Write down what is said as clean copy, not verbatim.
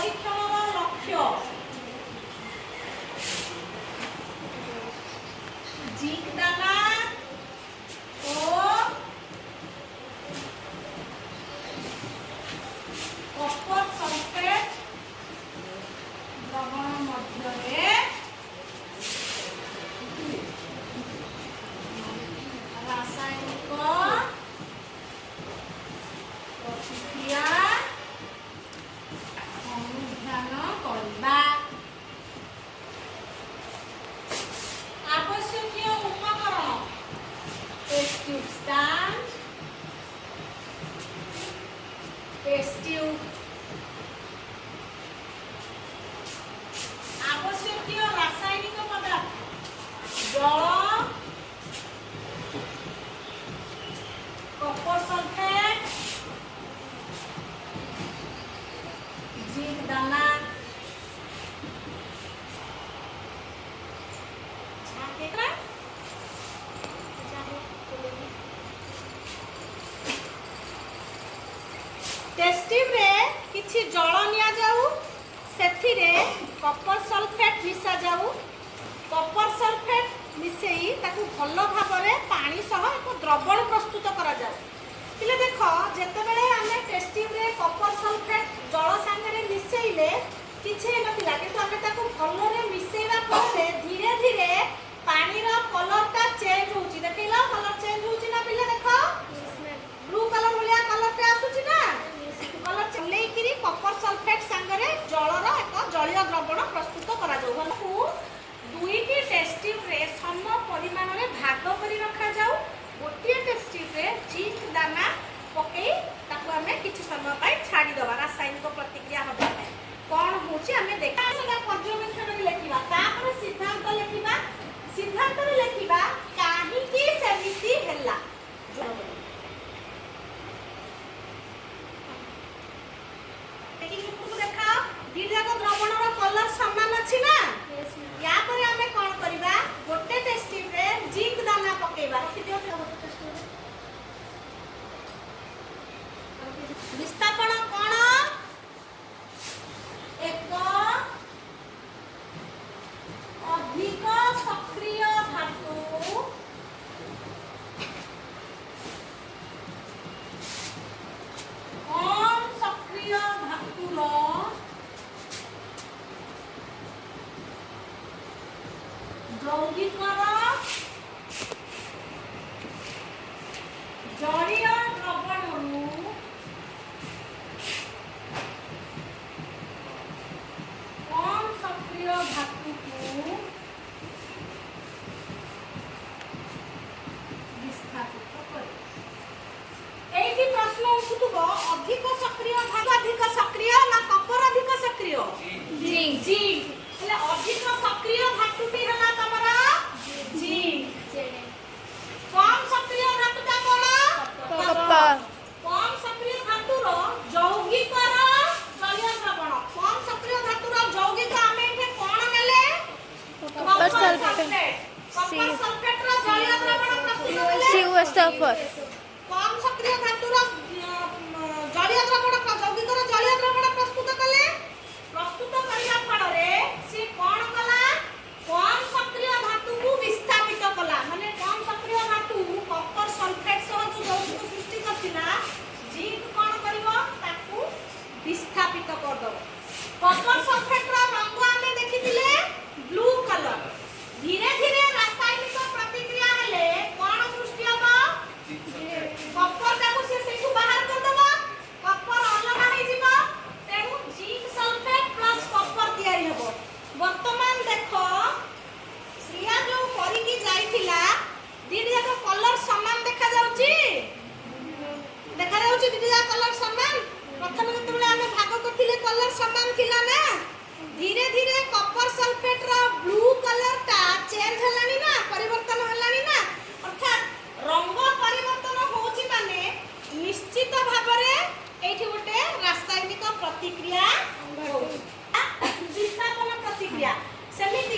परीक्षण लक्ष्य जिंक दाना और कपर सल्फेट द्रवण मध्य रासायनिक प्रतिक्रिया अनुध्यान करबा। आवश्यक उपकरण test tube stand, test tube, आवश्यक रासायनिक पदार्थ जल, कपर सल्फेट, जिंक दाना, टेस्ट ट्यूब रे किछि जल निया जाऊ, सेथिरे कपर सल्फेट मिसा जाऊ, कपर सल्फेट मिसेई ताकू भल भाबरे पानी सह एक द्रवण प्रस्तुत करा जाऊ। तिले देखो जेतेबेले आमे टेस्ट ट्यूब रे कपर सल्फेट जल संगे मिसेइले किछि नथिला, किंतु आमे ताकू भलरे मिसेइबा परे धीरे धीरे पानी रो कलरटा चेंज होउची। देखैला कलर चेंज होउची ना पिले देखो, ब्लू कलर भलिया कलर पे आसुची ना, कलर चले किरी कपर सल्फेट संगे जलर एक जलीय द्रवण प्रस्तुत करा जाऊ। दुईटी टेस्ट ट्यूब रे सम परिमाण रे भाग करी रखा जाऊ। गोटे टेस्ट ट्यूब रे जिंक दाना पकई ताकू हमें किछि समय पाई छाडी दबा, रासायनिक प्रतिक्रिया होबा कोन होची हमें देखा सदा पर्यवेक्षण रे लेखिबा, तापर सिद्धांत लेखिबा। सिद्धांत रे लेखिबा काहे की सेमिति हैला। देखा दीर्घ द्रवण रो कलर समान अछि ना, या पर हमें कोन करबा, गोटे टेस्ट ट्यूब रे जिंक दाना पकेबा। विस्थापन कोन एक अधिक सक्रिय धातु कम सक्रिय धातुर यौगिकर जलीय द्रवणरू कम सक्रिय धातु को विस्थापित करे। एही प्रश्न उठुथबो अधिक सक्रिय धातु अधिक सक्रिय ना कपर अधिक सक्रिय? जिंक। जिंक એટલે अधिक सक्रिय धातुटी हला तमरा जिंक। कम सक्रिय धातुटा कोन? कपर। कम सक्रिय धातुर यौगिकर जलीय द्रवण, कम सक्रिय धातुर यौगिक आमे एठे कोन नेले? कपर सल्फेट। कपर सल्फेट रो जलीय द्रवण प्रस्तुत कले CuSO4। कम सक्रिय धातुर जलीय द्रवण यौगिकर जलीय द्रवण प्रस्तुत कले, प्रस्तुत करिया फଳରେ से कोन कला? कम सक्रिय धातु को विस्थापित कला। माने कम सक्रिय धातु कपर सल्फेट सह जो यौगिक सृष्टि करथिला, जिंक कोन करिवो ताकू विस्थापित कर दो।